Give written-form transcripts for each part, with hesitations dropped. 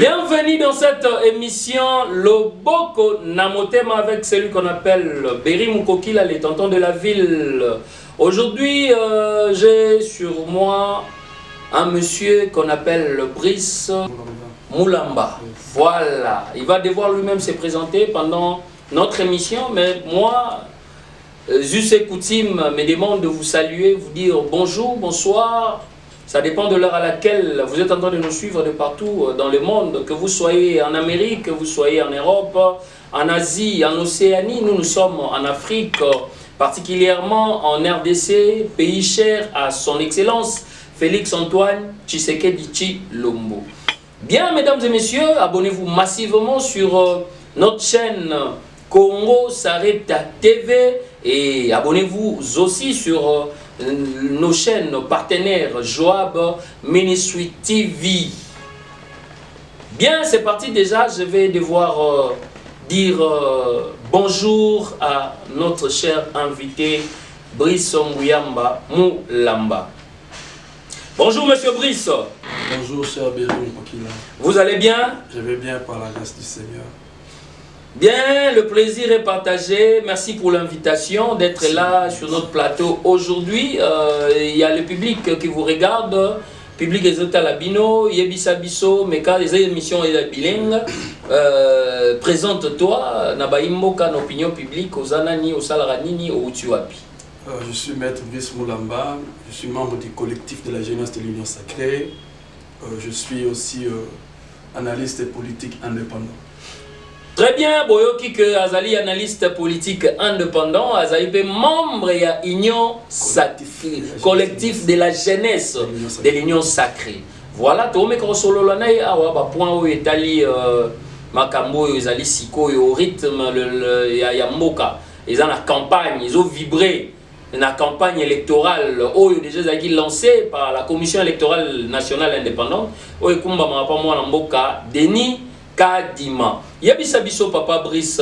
Bienvenue dans cette émission Loboko Namotema avec celui qu'on appelle Berry Mukokila, les tontons de la ville. Aujourd'hui, j'ai sur moi un monsieur qu'on appelle Brice Moulamba. Voilà, il va devoir lui-même se présenter pendant notre émission, mais moi, juste et coutume me demande de vous saluer, vous dire bonjour, bonsoir. Ça dépend de l'heure à laquelle vous êtes en train de nous suivre de partout dans le monde, que vous soyez en Amérique, que vous soyez en Europe, en Asie, en Océanie. Nous sommes en Afrique, particulièrement en RDC, pays cher à son excellence, Félix Antoine Tshisekedi Tshilombo. Bien, mesdames et messieurs, abonnez-vous massivement sur notre chaîne Congo Sarepta TV et abonnez-vous aussi sur nos chaînes partenaires Joab Ministry TV. Bien, c'est parti déjà. Je vais devoir dire bonjour à notre cher invité Brice Moulamba. Bonjour monsieur Brice. Bonjour cher Berry Mukokila. Vous allez bien? Je vais bien par la grâce du Seigneur. Bien, le plaisir est partagé. Merci pour l'invitation d'être là sur notre plateau aujourd'hui. Il y a le public qui vous regarde. Public Exota Labino, Yebisa Bisso, Meka, les émissions et la bilingue. Présente-toi, Nabaïmboka, l'opinion publique, aux Anani, aux Salaranini, aux Utuapi. Je suis maître Brice Moulamba. Je suis membre du collectif de la jeunesse de l'Union Sacrée. Je suis aussi analyste politique indépendant. Très bien, Boyoki que Azali analyste politique indépendant, Azali membre de l'Union Sacrée, collectif de la jeunesse de l'Union Sacrée. Voilà, tout le monde solo là naï awa point où est allé makambo ils allé siko au rythme ya moka, ils ont la campagne, ils ont vibré la campagne électorale où déjà zaki lancé par la commission électorale nationale indépendante où kumba pas moi na mboka Denis Kadima. Yebisa biso papa Brice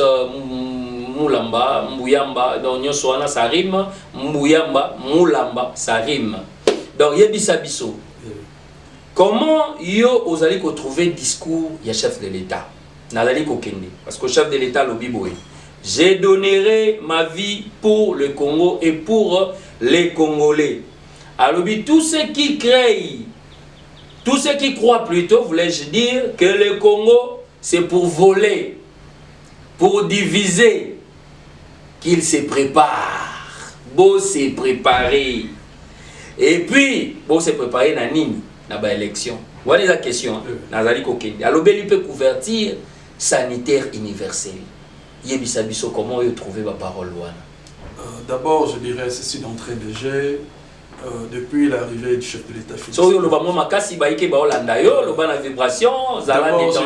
Moulamba, Mouyamba, donc nyonso wana ça rime, Mouyamba, Moulamba, ça rime. Donc yebisa biso. Comment yo ozali ko trouver discours ya chef de l'État? Nazali ko kende parce que chef de l'État lobi boye. Je donnerai ma vie pour le Congo et pour les Congolais. Alors tous ceux qui créent, tous ceux qui croient plutôt, voulais-je dire que le Congo c'est pour voler, pour diviser, qu'il se prépare. Beau se préparer. Et puis, beau se préparer dans nini, dans l'élection. Voilà la question. Nazali Kokende. Alors, il peut couverture sanitaire universelle. Yebisa biso, comment vous trouvez ma parole? D'abord, je dirais ceci d'entrée de jeu. Depuis l'arrivée du chef de l'État Félix. D'abord,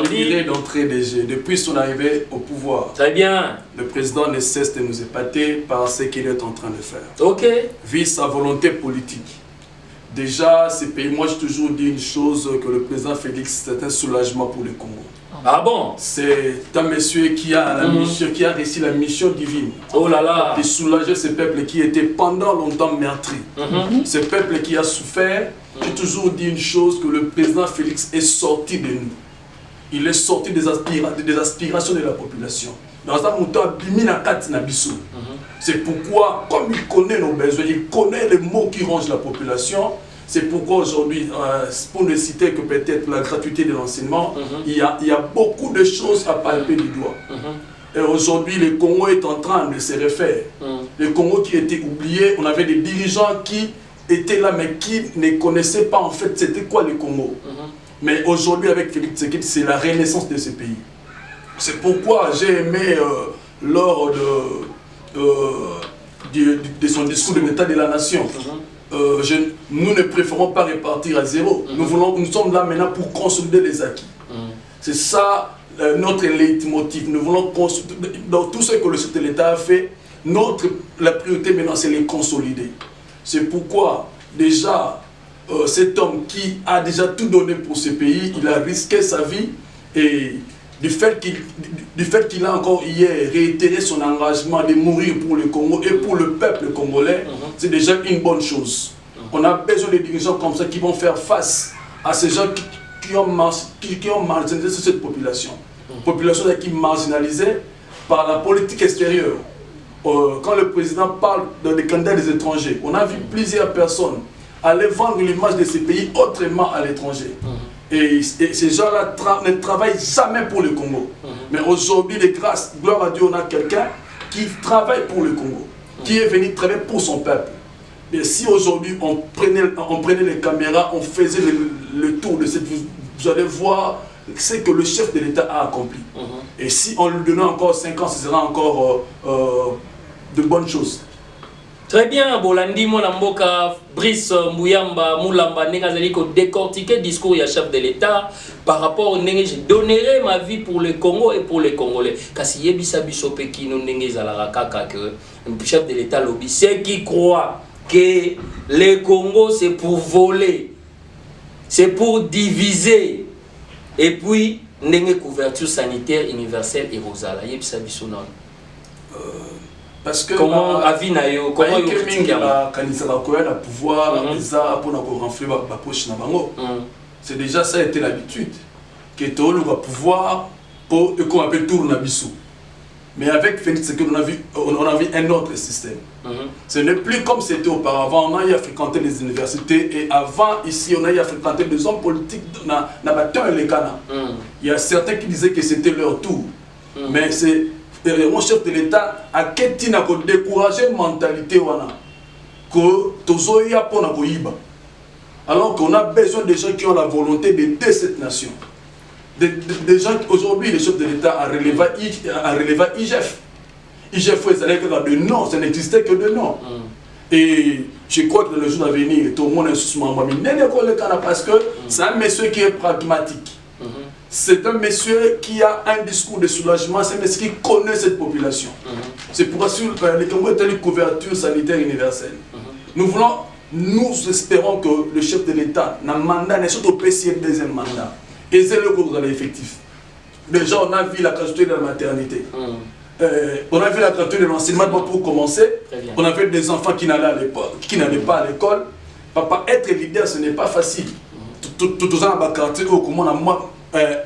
je dirais d'entrée de jeu. Depuis son arrivée au pouvoir. Très bien. Le président ne cesse de nous épater par ce qu'il est en train de faire. Ok. Vu sa volonté politique. Déjà, ces pays, moi j'ai toujours dit une chose, que le président Félix, c'est un soulagement pour le Congo. Ah bon? C'est un monsieur qui a la mission, qui a réussi la mission divine. Oh là là! De soulager ce peuple qui était pendant longtemps meurtri. Ce peuple qui a souffert. J'ai toujours dit une chose, que le président Félix est sorti de nous. Il est sorti des aspirations de la population. C'est pourquoi, comme il connaît nos besoins, il connaît les mots qui rongent la population. C'est pourquoi aujourd'hui, pour ne citer que peut-être la gratuité de l'enseignement, il y a beaucoup de choses à palper du doigt. Et aujourd'hui, le Congo est en train de se refaire. Le Congo qui était oublié, on avait des dirigeants qui étaient là, mais qui ne connaissaient pas en fait c'était quoi le Congo. Mais aujourd'hui, avec Félix Tshisekedi, c'est la renaissance de ce pays. C'est pourquoi j'ai aimé lors de son discours de l'état de la nation. Nous ne préférons pas répartir à zéro. Nous sommes là maintenant pour consolider les acquis. C'est ça notre leitmotiv. Nous voulons consolider. Dans tout ce que le chef de l'État a fait, la priorité maintenant c'est les consolider. C'est pourquoi déjà cet homme qui a déjà tout donné pour ce pays, il a risqué sa vie et du fait qu'il a encore hier réitéré son engagement de mourir pour le Congo et pour le peuple congolais, c'est déjà une bonne chose. On a besoin de dirigeants comme ça qui vont faire face à ces gens qui ont marginalisé cette population. Population qui est marginalisée par la politique extérieure. Quand le président parle des candidats des étrangers, on a vu plusieurs personnes aller vendre l'image de ces pays autrement à l'étranger. Et ces gens-là ne travaillent jamais pour le Congo. Mais aujourd'hui, de grâce, gloire à Dieu, on a quelqu'un qui travaille pour le Congo, qui est venu travailler pour son peuple. Mais si aujourd'hui on prenait les caméras, on faisait le tour de cette ville, vous allez voir ce que le chef de l'État a accompli. Et si on lui donnait encore 5 ans, ce sera encore de bonnes choses. Très bien, Bolandi Monamboka, Brice Mouyamba, Moulamba, Negazali, décortiquer le discours du chef de l'État par rapport au Nenge. Je donnerai ma vie pour le Congo et pour les Congolais. Kasi Yebisa Bisope qui nous Nenge Zalaraka, que le chef de l'État lobby, ceux qui croient que le Congo c'est pour voler, c'est pour diviser, et puis Nenge couverture sanitaire universelle et Rosala. Yebisa Bisonon. Parce que comment Avinayo, comment il y a un pouvoir, c'est déjà ça a été l'habitude que tout le pouvoir pour qu'on appelle tour Nabissou. Mais avec Félix Tshisekedi, on a vu un autre système. Ce n'est plus comme c'était auparavant. On a eu à fréquenter les universités et avant ici on a eu à fréquenter des hommes politiques dans les Ghana. Il y a certains qui disaient que c'était leur tour, mais c'est mon chef de l'État a découragé la mentalité que tozoya pona koyiba. Alors qu'on a besoin de gens qui ont la volonté d'aider cette nation. Des gens aujourd'hui, le chef de l'État a relevé IGF. IGF est de nom, ça n'existait que de nom. Et je crois que dans le jour à venir, tout le monde est sous moi. Parce que c'est un monsieur qui est pragmatique. C'est un monsieur qui a un discours de soulagement, c'est un monsieur qui connaît cette population. C'est pour assurer que le Congo est une couverture sanitaire universelle. Nous espérons que le chef de l'État n'a mandat, n'est surtout pas si un deuxième mandat. Et c'est le groupe dans l'effectif. Déjà, on a vu la gratuité de la maternité. On a vu la gratuité de l'enseignement pour commencer. On a vu des enfants qui n'allaient pas à l'école. Papa, être leader, ce n'est pas facile. Tout ça, dans le quartier,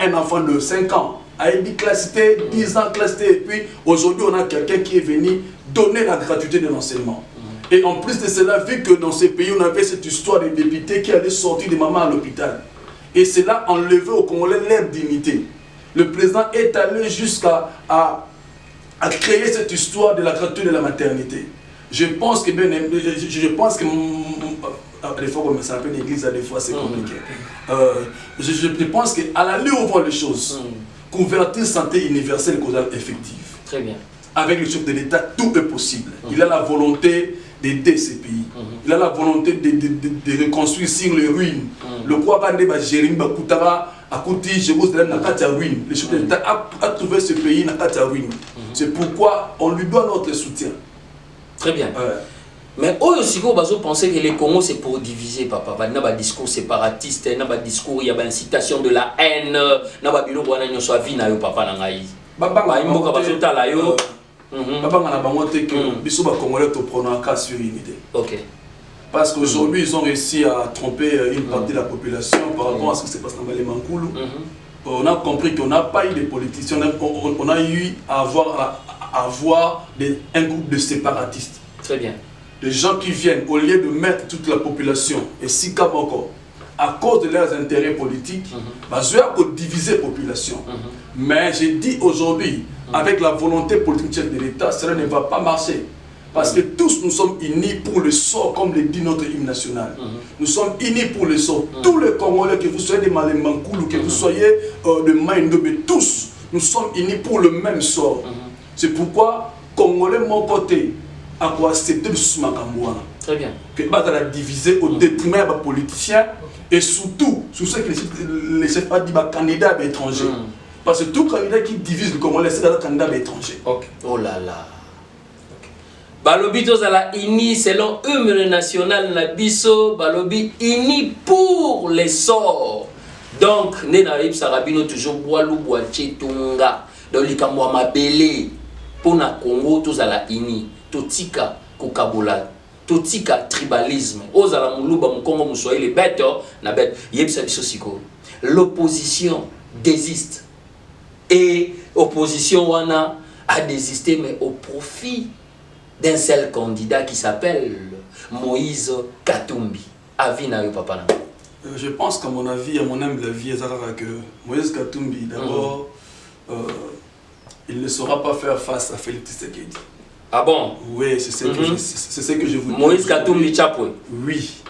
un enfant de 5 ans a été classé, 10 ans classé, et puis aujourd'hui on a quelqu'un qui est venu donner la gratuité de l'enseignement. Et en plus de cela, vu que dans ces pays on avait cette histoire de députés qui allaient sortir des mamans à l'hôpital, et cela enlevait aux Congolais leur dignité. Le président est allé jusqu'à créer cette histoire de la gratuité de la maternité. Je pense que des fois, comme ça s'appelle l'église, des fois c'est compliqué. Je pense qu'à la lieu où on voit les choses, convertir santé universelle causale effective. Très bien. Avec le chef de l'État, tout est possible. Il a la volonté d'aider ces pays. Il a la volonté de reconstruire sur les ruines. Le quoi va Jérémy Bakoutara, Akouti, Jérusalem, Nakata ruine. Le chef de l'État a trouvé ce pays, Nakata ruine. C'est pourquoi on lui doit notre soutien. Très bien. Mais aussi, on pense que le Congo c'est pour diviser, papa. Il y a un discours séparatiste, il y a un discours, il y a une incitation de la haine, il y a un discours qui a vie, papa. Papa, sur unité. Parce qu'aujourd'hui, ils ont réussi à tromper une partie de la population par rapport à ce qui se passe dans les Mankoulou. On a compris qu'on n'a pas eu de politiciens, on a eu à avoir un groupe de séparatistes. Très bien. Des gens qui viennent, au lieu de mettre toute la population, et si comme encore, à cause de leurs intérêts politiques, je vais diviser la population. Mais j'ai dit aujourd'hui, avec la volonté politique de l'État, cela ne va pas marcher. Parce que tous nous sommes unis pour le sort, comme le dit notre hymne national. Nous sommes unis pour le sort. Tous les Congolais, que vous soyez des Malembankoulou, que vous soyez de Maïndo, mais tous, nous sommes unis pour le même sort. C'est pourquoi, Congolais, mon côté, à quoi accepter le Soumakamouana. Très bien. Que la diviser au détriment des politiciens et surtout, sur ce que les chefs ont dit, candidats étrangers. Parce que tout candidat qui divise le Congolais, c'est un candidat étranger. Oh là là. Balobi tozala ini selon hymne national Nabiso, Balobi ini pour les sorts. Donc, Nenarib Sarabino toujours boilou boitier tunga. Donc, likamwa mabele pour na Congo tozala ini. Totika kokabola, totika tribalisme. Ozala muluba mukongo muswahili beto na bet yebisa biso siko. l'opposition désiste. Et l'opposition a désisté, mais au profit d'un seul candidat qui s'appelle Moïse Katumbi. Avis na yo papa. Je pense qu'à mon avis, à mon humble avis, que Moïse Katumbi, d'abord, il ne saura pas faire face à Félix Tshisekedi. Ah bon? Oui, c'est ce que je vous dis. Moïse Katumbi Chapwe. Oui.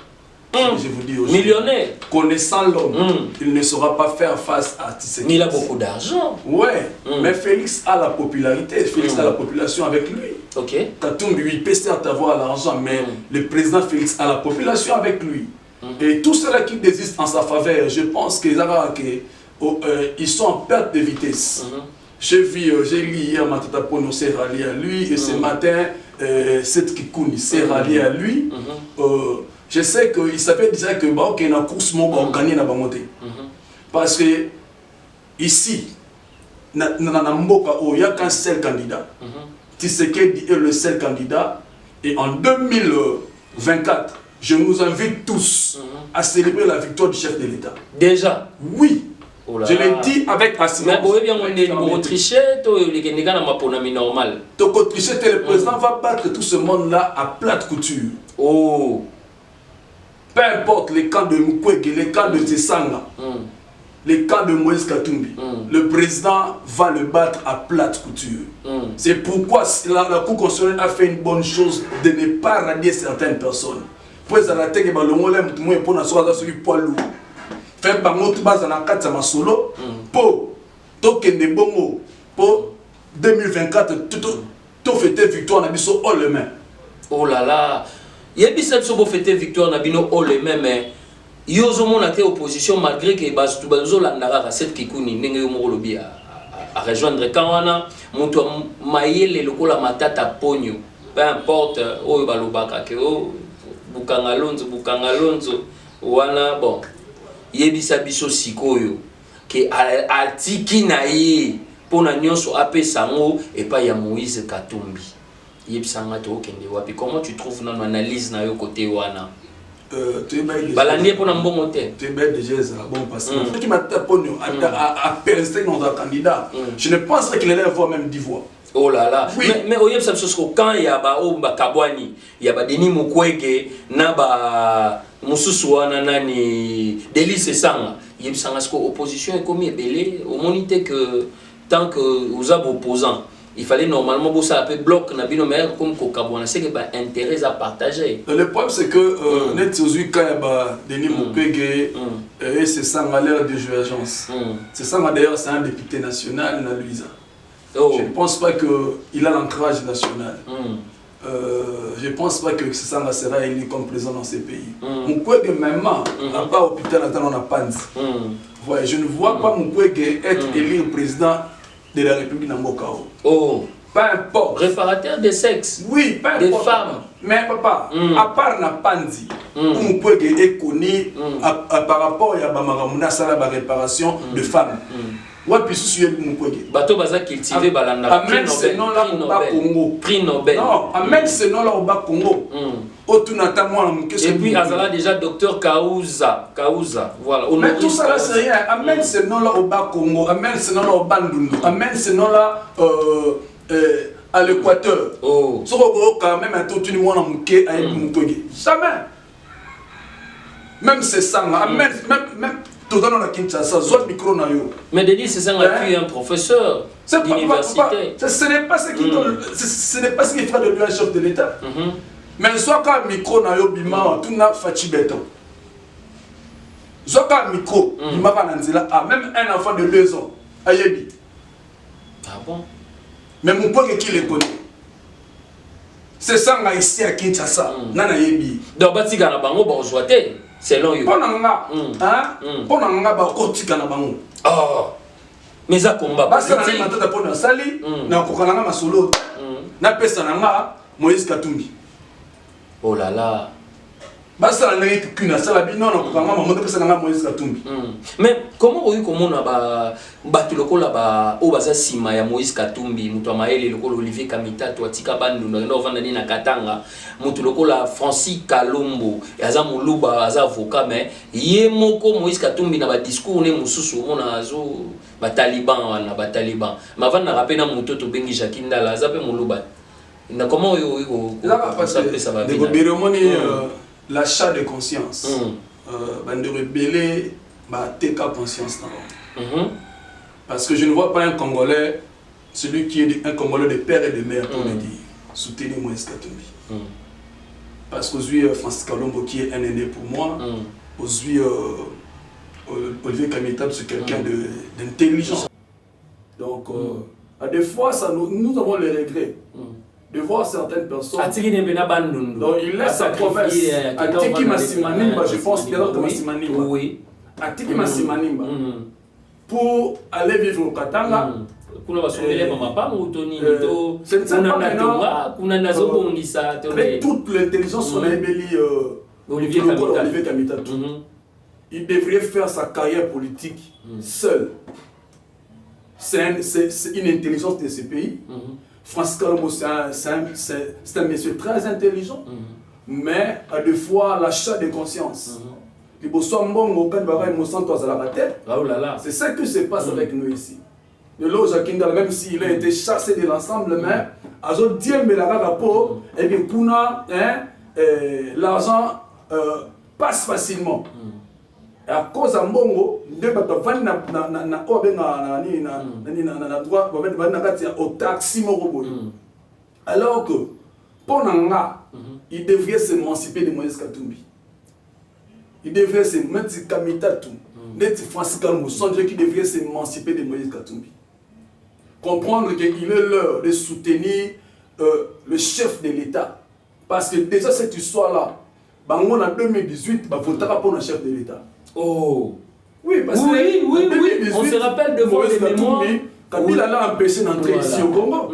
Je vous dis aujourd'hui. Millionnaire. Connaissant l'homme, il ne saura pas faire face à Tshisekedi. Mais il a beaucoup d'argent. Ouais, mais Félix a la popularité, Félix a la population avec lui. Ok. Katumbi, il peut certes avoir l'argent, mais le président Félix a la population avec lui. Et tous ceux-là qui désistent en sa faveur, je pense qu'ils sont en perte de vitesse. J'ai lu hier Matata Pono s'est rallié à lui, et ce matin, Seth Kikouni s'est rallié à lui. Je sais qu'il savait déjà que il y a une course qui va gagner dans la montée. Parce que ici, il n'y a qu'un seul candidat. Tshisekedi est le seul candidat. Et en 2024, je nous invite tous à célébrer la victoire du chef de l'État. Déjà? Oui. Oh, je l'ai dit avec assurance. Mais vous bien on tricher, normal. Le président va battre tout ce monde-là à plate couture. Oh. Peu importe les camps de Mukwege, les camps de Tsesanga, les camps de Moïse Katumbi, le président va le battre à plate couture. C'est pourquoi la Cour constitutionnelle a fait une bonne chose de ne pas radier certaines personnes. Pour ça, la tête pour faire par notre base en 4 masolo pour token bongo pour 2024 tout fêter victoire na biso all les mains. Oh là là, yebisa biso bo fêter victoire na bino all les mains, mais yozo mona te opposition malgré que base tout bazo la ndara cette kikuni ndenge yo moko lobi à rejoindre kawana moto mayele lokola matata ponyo, peu importe oyo balobaka ke o bukangalonzo wana bon. Yebisa biso sikoyo ke atiki na ye pona nyonso ape sango et pas ya Moïse Katumbi. Yebisa ngato okende wapi? Comment tu trouves dans l'analyse na yo côté wana? Balandi pona mbongo te. Tu es bête déjà ça bon parce que qui m'a tapé à persister dans un candidat. Je ne pense pas qu'il allait avoir même 10 voix. Oh là là, oui. Mais au yebisa biso quand il y a ba Kabwani, il y a ba Denis Mukwege na ba Mususu wana nani Délice Sanga, yebisa ngasko opposition est comme belé au monité que tant que vous avez opposants, il fallait normalement bosser un peu bloc na bino mais comme Kabwana c'est que ba intérêt à partager. Le problème c'est que net aujourd'hui quand il y a ba Denis Mukwege et c'est Sanga l'air de divergence. C'est Sanga d'ailleurs c'est un député national na Luisa. Oh. Je ne pense pas qu'il a l'ancrage national. Je ne pense pas que Sanga sera élu comme président dans ces pays. Mukwege même, à part hôpital, on a Panzi. Ouais, je ne vois pas Mukwege être élu président de la République d'Ambokao. Oh. Pas importe. Réparateur des sexes. Oui, pas des importe. Des femmes. Mais papa, à part na Panzi, Mukwege est connu par rapport à Bamaramuna Sala la réparation de femmes. Ouais, puis si tu Mukwege. Bateau baza cultivé balanda. Amène ce nom-là au bas Congo. Prix Nobel. Non, amène ce nom-là au bas Congo. Et puis Azala déjà docteur Kaouza, voilà. Mais tout ça là c'est rien. Amène ce nom-là au bas Congo. Amène ce nom-là au Bandundu. Amène ce nom-là à l'Équateur. Oh. Ce quand même un tout le monde Muké à Mukwege. Jamais. Même c'est ça. Amène même tout dans la Kinshasa, soit micro na yo. Mais Denis, c'est ça, on a pu un professeur d'université. Ce n'est pas ce qui ce n'est pas ce qui fera de lui un chef de l'État. Mais soit quand micro na yo bima, tout n'a fachi béton. Soit quand micro, bima kananzela a même un enfant de 2 ans, ayebi. Ah bon? Mais mon pote qui le connaît. C'est ça ici à Kinshasa, nana yebi. Donc batika na bango ba ozwate. Selon you. Ponanga, ponanga ba kotika na bango. Oh. Mais ça combat. Parce que na matata pona sali na kokananga masolo. Na pesa nanga Moïse Katumbi. Oh là là. Basta la nègre qu'une sala bi non non comment monter que ça nga Moïse Katumbi. Mais comment oyu komona ba tu lokola ba o baza sima ya Moïse Katumbi mutu amaele lokola Olivier Kamita to atika bandu no vanda ni na Katanga mutu lokola Francis Kalombo yaza muluba aza avocat mais ye moko Moïse Katumbi na ba discours ne mususu mona azo ba taliban na ba taliban ma vanda rapena mutu to bengi Jakinda la zape muluba na comment oyu ça va bien l'achat de conscience. De rebeller, TK conscience. Parce que je ne vois pas un Congolais, celui qui est un Congolais de père et de mère, pour le dire, soutenir Moïse Katumbi. Parce qu'aujourd'hui, Francis Kalombo, qui est un aîné pour moi, aujourd'hui, Olivier Kamita, c'est quelqu'un d'intelligent. Donc, à des fois, nous avons les regrets. De voir certaines personnes. Donc il laisse sa promesse. Atiki Masimanimba, je pense qu'il y a d'autres Masimanimba. Oui. Atiki Masimanimba. Pour aller vivre au Katanga. Avec toute l'intelligence qu'on a ébellie Olivier Kamita. Il devrait faire sa carrière politique seul. C'est une intelligence de ce pays. Francis Kalombo, c'est un monsieur très intelligent, mais à deux fois l'achat de conscience. C'est ça qui se passe avec nous ici. Le Lo Jakinda, même s'il a été chassé de l'ensemble, mais l'argent passe facilement. Et à cause de Mbongo, alors que Ponanga, il devrait s'émanciper de Moïse Katumbi. Il devrait s'émanciper de Kamita Toum. Francis Kalombo, son Dieu qui devrait s'émanciper de Moïse Katumbi. Comprendre qu'il est l'heure de soutenir le chef de l'État. Parce que déjà cette histoire-là, en 2018, il votera pour le chef de l'État. Oh oui, parce oui, on se rappelle de vos mémoires. Kabila l'a empêché d'entrer ici au Congo.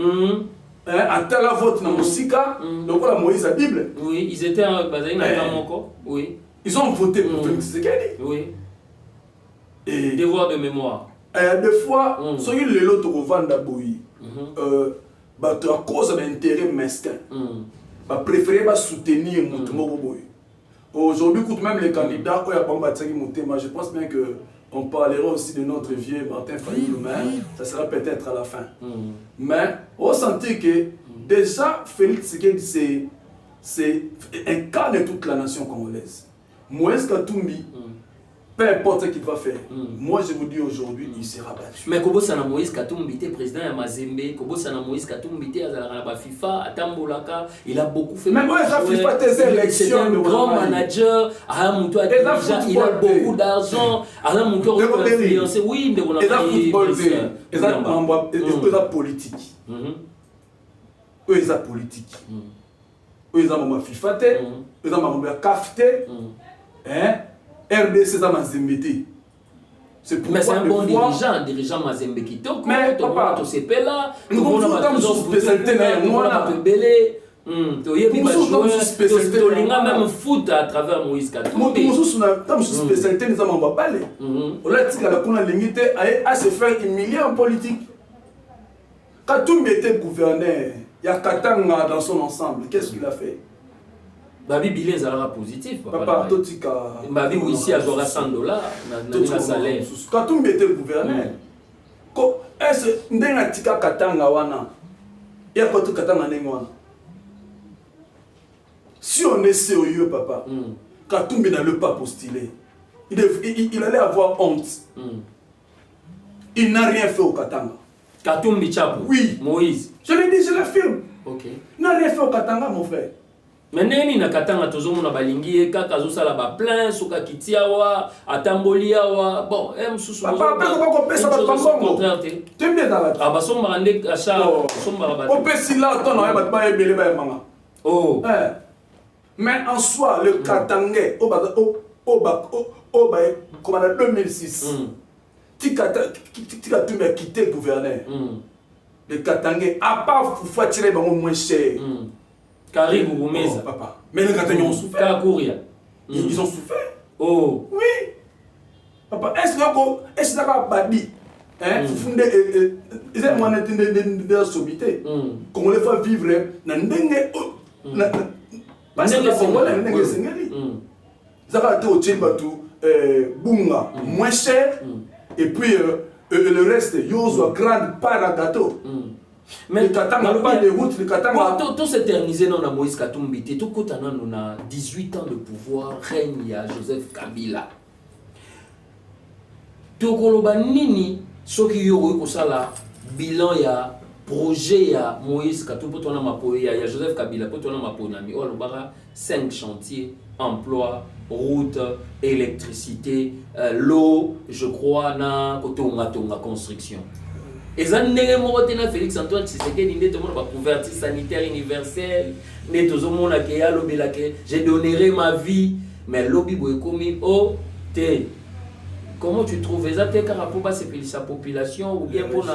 À tel vote dans Moussika, donc la Moïse à Bible. Oui, ils étaient basés dans Moko. Oui. Ils ont voté pour Félix Tshisekedi. Oui. Et devoir de mémoire. Des fois, soit il est l'autre au Vanda Boui, à cause d'intérêt mesquin, préférer soutenir Moutoumoro Boui. Aujourd'hui, même les candidats, je pense bien qu'on parlera aussi de notre vieux Martin Fayulu, mais ça sera peut-être à la fin. Mais on sentit que déjà Félix Tshisekedi incarne toute la nation congolaise. Moïse Katumbi, peu importe ce qu'il va faire, moi je vous dis aujourd'hui, il sera battu. Mais comment ça na Moïse Katumbi était président à Mazembe, comment ça na Moïse Katumbi était à la FIFA, à Tambolaka, il a beaucoup fait. Mais Moïse FIFA tes élections, c'est un grand manager, il a beaucoup d'argent, il a monté influencé. Oui, mais on a pas il a politique. Il a politique. Il a FIFA, il a CAF, RDC dans Mazembe. Mais c'est un bon dirigeant Mazembe qui te compte, papa, tu sais pas là, tu as spécialité tu as même foot à travers Moïse Katumbi. Tu as spécialité à se faire humilier en politique. Katumbi était gouverneur, il y a Katanga dans son ensemble, qu'est-ce qu'il a fait? Babi bilan sera positif. Papa, totika. Babi ici à $100 na salaire. Katumbi était gouverneur. Ko est-ce ndenga tika katanga wana? Ya ko katanga ndenga wana. Si on est sérieux papa, Katumbi n'allait pas postuler. Il allait avoir honte. Il n'a rien fait au Katanga. Katumbi Tchapou. Oui. Moïse. Je l'ai dit, je l'affirme. OK. Il n'a rien fait au Katanga mon frère. Mais neni na katanga tozomona balingi kaka zosala ba plein soka kitiawa atamboliawa bon msusu papa ko pesa ba tambongo tembe dala ah ba somba ndé acha somba ba ko pesi la to na ba ba ebele ba manga oh mais en soi le katangais au ba comme en 2006 tika tumba quitté gouverneur le katangais a pas faut tirer ba moins cher Karibu Bumeza. Papa. Mais les Katangais ont souffert. Kakuria. Ils ont souffert. Oh. Oui. Papa, est-ce que ça va dire ils ont une sobité. Qu'on les fait vivre, parce que les Congolais, ça va être au Tchèque, Bunga, moins cher, et puis le reste, Yozo, grande part à gâteau. Mais pas de route, tout s'éterniser dans la Moïse Katumbi, tout côté on a 18 ans de pouvoir, règne à Joseph Kabila. Tout koloba nini, soki yoro kosala bilan ya projet ya Moïse Katumbi, pour toi ya Joseph Kabila, pour toi na maponami, oh lobara 5 chantiers, emploi, route, électricité, l'eau, je crois na kotonga construction. Et ça n'est pas Félix Antoine Tshisekedi n'est pas couverture sanitaire universelle, n'est pas mon je donnerai ma vie, mais lobby boykomi oh te. Comment tu trouves ça car pour passer sa population ou bien pour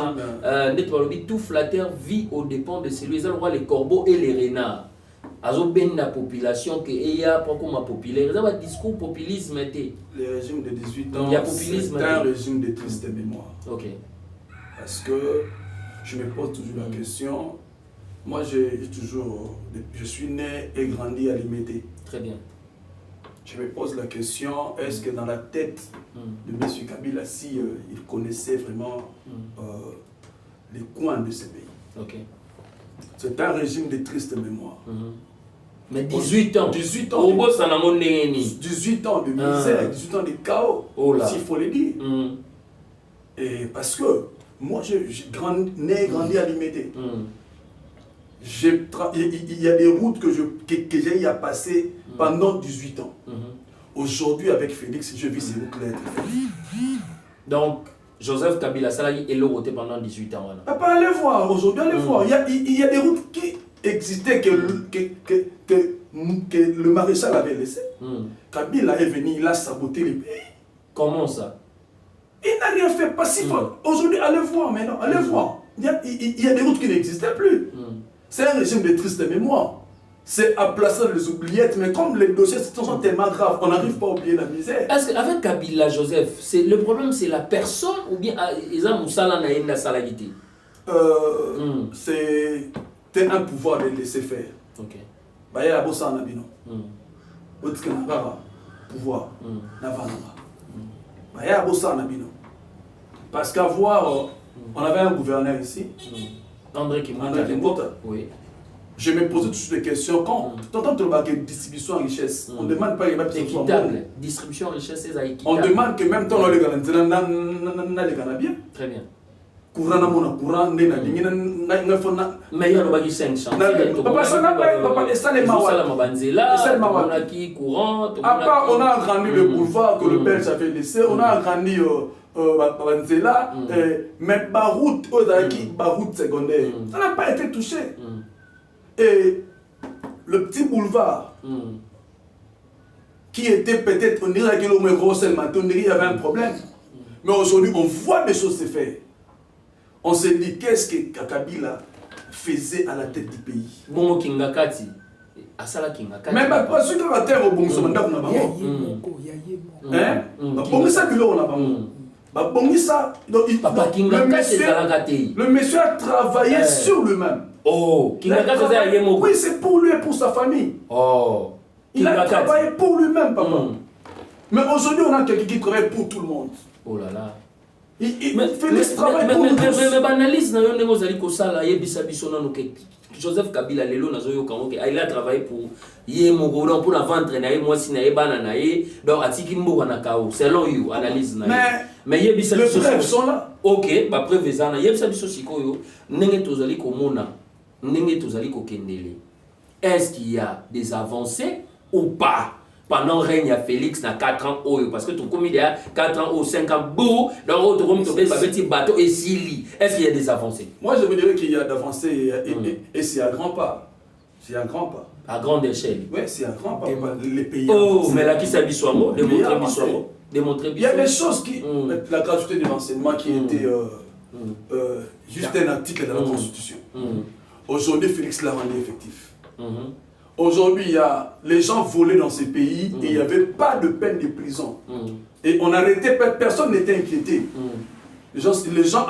tout flatteur vit aux dépens de celui les corbeaux et les renards. Azo ben la population que y a pas comme populaire, ça va discours populisme était. Le régime de 18 ans, c'est un régime de triste mémoire. OK. Parce que je me pose toujours la question. Moi, je suis né et grandi à Limité. Très bien. Je me pose la question, est-ce que dans la tête de M. Kabila, si il connaissait vraiment les coins de ce pays? Okay. C'est un régime de triste mémoire. Mais 18 ans. 18 ans. 18 ans de misère, 18 ans de chaos, s'il faut le dire. Et parce que moi, j'ai grandi à Limité. Il y a des routes que j'ai à passer pendant 18 ans. Aujourd'hui, avec Félix, je vis ces routes-là. Donc, Joseph Kabila, ça il est roté pendant 18 ans. Papa, allez voir, aujourd'hui, allez voir. Il y a des routes qui existaient que le maréchal avait laissées. Kabila est venu, il a saboté les pays. Comment ça? Il n'a rien fait passif. Aujourd'hui, allez voir maintenant, allez voir. Il y a des routes qui n'existaient plus. C'est un régime de triste mémoire. C'est à placer les oubliettes, mais comme les dossiers sont tellement graves, on n'arrive pas à oublier la misère. Est-ce qu'avec Kabila, Joseph, le problème c'est la personne ou bien ils ont la salagité? C'est un pouvoir de laisser faire. Ok. Il y a bossa na bino. Pouvoir. Il y a bossa na bino. Parce qu'avoir, on avait un gouverneur ici. André Kimota. Oui. Je me posais toujours des questions. Quand tu entends que distribution en richesse, on ne demande pas équitable. Distribution en richesse, c'est équitable. On demande que même temps, les Ghanais bien. Très bien. Courant, mais il y a le 5 chantiers. Papa, ça n'est pas courant. À part, on a agrandi le boulevard que le Belge avait laissé, on a agrandi Banzela, mais Baroute, Baroute secondaire, ça n'a pas été touché. Et le petit boulevard, qui était peut-être, on dirait qu'il y gros seulement, on dirait qu'il y avait un problème. Mais aujourd'hui, on voit des choses se faire. On se dit, qu'est-ce que Kabila faisait à la tête du pays? Bon, Kingakati. Asala Kingakati. Mais pas sûr qu'on va terre au bon sommet d'abord. Hein? Bon, ça, on a pas. Le monsieur a travaillé sur lui-même. Oh, oui, c'est pour lui et pour sa famille. Oh, il a travaillé pour lui-même, papa. Mais aujourd'hui, on a quelqu'un qui travaille pour tout le monde. Oh là là. Félix travaille pour nous tous. Mais analyse, Joseph Kabila, il a travaillé pour pour la vente, donc selon you, analyse. Mais les preuves sont là. Ok, bah preuve ça, est-ce qu'il y a des avancées ou pas pendant le règne à Félix dans 4 ans? Parce que tout comme il y a 4 ans ou 5 ans, donc petit bateau et Sili. Est-ce qu'il y a des avancées? Moi, je me dirais qu'il y a d'avancées et c'est à grand pas. C'est à grand pas. À grande échelle. Oui, c'est à grand pas. Les pays. Oh, mais là, qui s'habille soit mot, démontrer. Il y a des choses qui. La gratuité de l'enseignement qui était juste un article de la Constitution. Aujourd'hui, Félix l'a rendu effectif. Aujourd'hui, les gens volaient dans ces pays et il n'y avait pas de peine de prison. Et on arrêtait, personne n'était inquiété. Les gens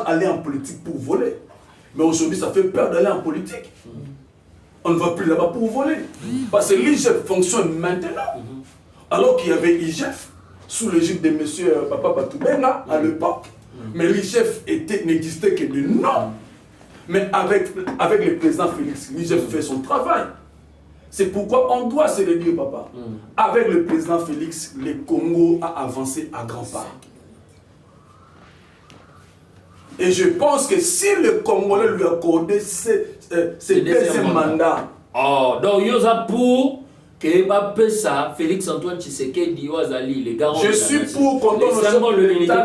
allaient en politique pour voler. Mais aujourd'hui, ça fait peur d'aller en politique. On ne va plus là-bas pour voler. Parce que l'IGF fonctionne maintenant. Alors qu'il y avait l'IGF sous l'égide de M. Papa Batoubenga à l'époque. Mais l'IGF n'existait que de nom. Mais avec le président Félix, l'IGF fait son travail. C'est pourquoi on doit se le dire, papa. Avec le président Félix, le Congo a avancé à grands pas. Et je pense que si le Congolais lui accordait ses deuxième mandats. Oh, donc il y a pour que ça, Félix Antoine Tshisekedi, Ouazali, les gars. Je suis pour qu'on donne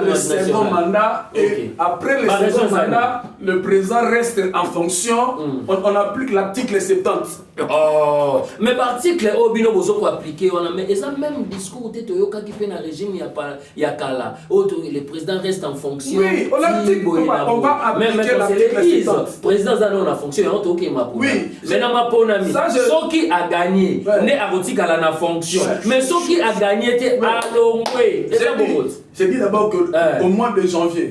le second mandat et après le second mandat, le président reste en fonction. On applique l'article 70. Oh, mais l'article Obino Bozo pour appliquer, on a le même discours de Toyoka qui fait dans le régime Yakala. Le président reste en fonction. Oui, on va appliquer l'article 70. Le président Zanon a fonction, on a ma oui. Mais dans ma ponami, ceux qui a gagné, n'est à la fonction. Mais ceux qui a gagné, c'est à l'ongoué. J'ai dit d'abord qu'au mois de janvier,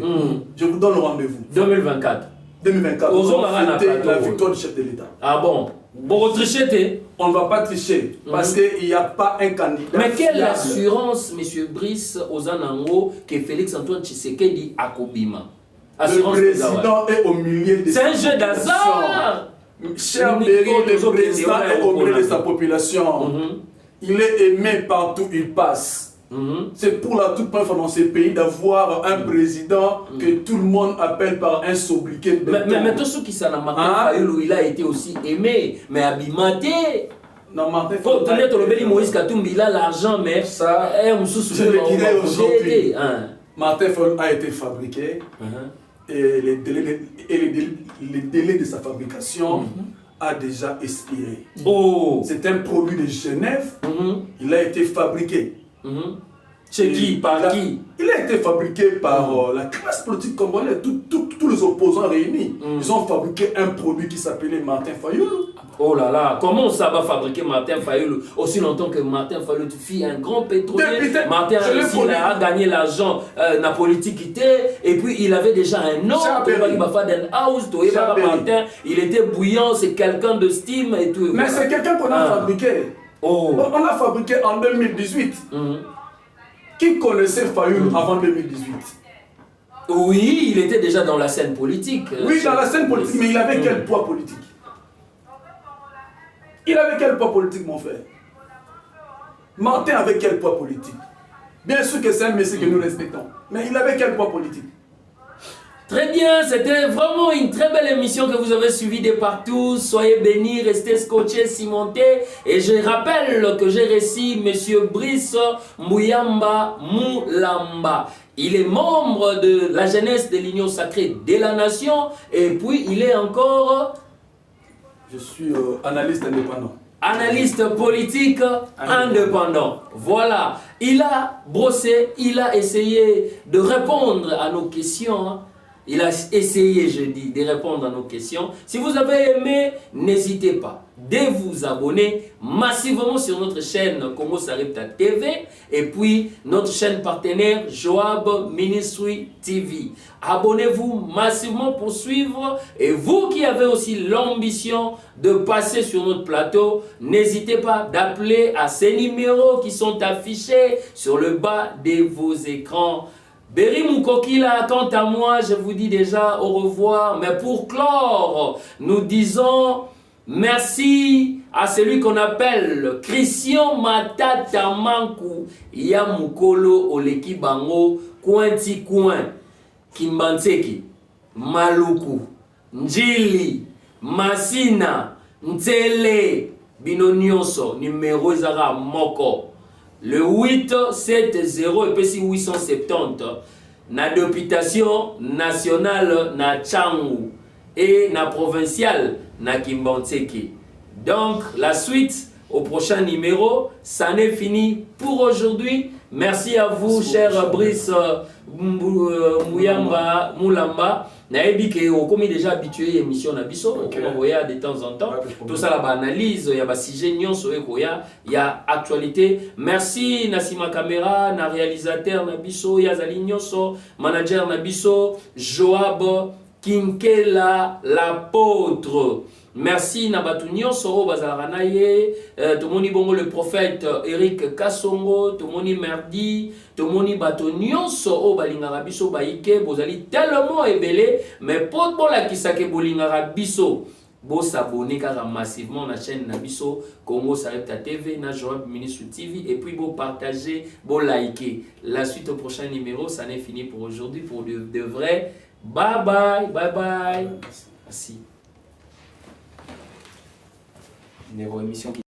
je vous donne le rendez-vous. 2024. 2024, on va fêter la victoire du chef de l'État. Ah bon? Vous tricher? On ne va pas tricher parce qu'il n'y a pas un candidat. Mais quelle assurance, M. Brice Ozanango, que Félix Antoine Tshisekedi a Kobima? Le président est au milieu de c'est un jeu d'hasard. Cher Berry, le président est au milieu de sa population. Il est aimé partout où il passe. C'est pour la toute première fois dans ces pays d'avoir un président que tout le monde appelle par un sobriquet. Mais tout ce qui s'en a marqué, il a été aussi aimé, mais abimaté. Non, Martin Fayulu. Moïse Katumbi, il a l'argent, mais ça, je le dirais aujourd'hui. Martin Fayulu a été fabriqué et les délais de sa fabrication a déjà expiré. C'est un produit de Genève, il a été fabriqué. Chez qui? Par qui? Il a été fabriqué par la classe politique congolaise, tous les opposants réunis. Ils ont fabriqué un produit qui s'appelait Martin Fayulu. Oh là là, comment ça va fabriquer Martin Fayulu aussi longtemps que Martin Fayulu fit un grand pétrolier? Martin a gagné l'argent, la politique et puis il avait déjà un nom. Martin, il était bouillant, c'est quelqu'un de style et tout. Mais c'est quelqu'un qu'on a fabriqué. On l'a fabriqué en 2018. Qui connaissait Fayulu avant 2018? Oui, il était déjà dans la scène politique. Oui, dans la scène politique, mais il avait quel poids politique? Il avait quel poids politique, mon frère? Martin avait quel poids politique? Bien sûr que c'est un monsieur que nous respectons, mais il avait quel poids politique? Très bien, c'était vraiment une très belle émission que vous avez suivie de partout. Soyez bénis, restez scotchés, cimentés. Et je rappelle que j'ai reçu M. Brice Muyamba Mulamba. Il est membre de la jeunesse de l'Union sacrée de la nation. Et puis, il est encore... Je suis analyste indépendant. Analyste politique indépendant. Voilà. Il a brossé, il a essayé de répondre à nos questions. Il a essayé, je dis, de répondre à nos questions. Si vous avez aimé, n'hésitez pas de vous abonner massivement sur notre chaîne Congo Sarepta TV et puis notre chaîne partenaire Joab Ministry TV. Abonnez-vous massivement pour suivre et vous qui avez aussi l'ambition de passer sur notre plateau, n'hésitez pas d'appeler à ces numéros qui sont affichés sur le bas de vos écrans. Berry Moukokila, quant à moi, je vous dis déjà au revoir. Mais pour clore, nous disons merci à celui qu'on appelle Christian Matata Mankou, Yamukolo Oleki Bango, Kouanti Kouan, Kimbanseki, Maluku, Njili, Masina, Ntele, Binonyoso, numéro Zara Moko. Le 870 et puis 870 na députation nationale na Tchangu et na provinciale na Kimbanseki. Donc la suite au prochain numéro, ça n'est fini pour aujourd'hui. Merci à vous, cher Brice Mulamba. nayebi que okomi déjà habitué émission na biso okoya de temps en temps tout ça la analyse ya ba sujet nyonso ekoya ya actualité. Merci na sima caméra na réalisateur na biso ya zali nyonso manager na biso Joab Kinkela l'apôtre. Merci na batu nyonso bazalaka na ye tomoni bongo le prophète Eric Kasongo, tomoni Merdi, tomoni bato nyonso o balingaka biso baike bozali tellement ebele mais pour la kisake bolingaka biso bo s'abonner kaka massivement na chaîne na biso Congo Sarepta TV na Joab Ministre TV et puis bo partager, bo liker. La suite au prochain numéro, ça n'est fini pour aujourd'hui pour de vrai. Bye bye, bye bye. Merci. Une émission qui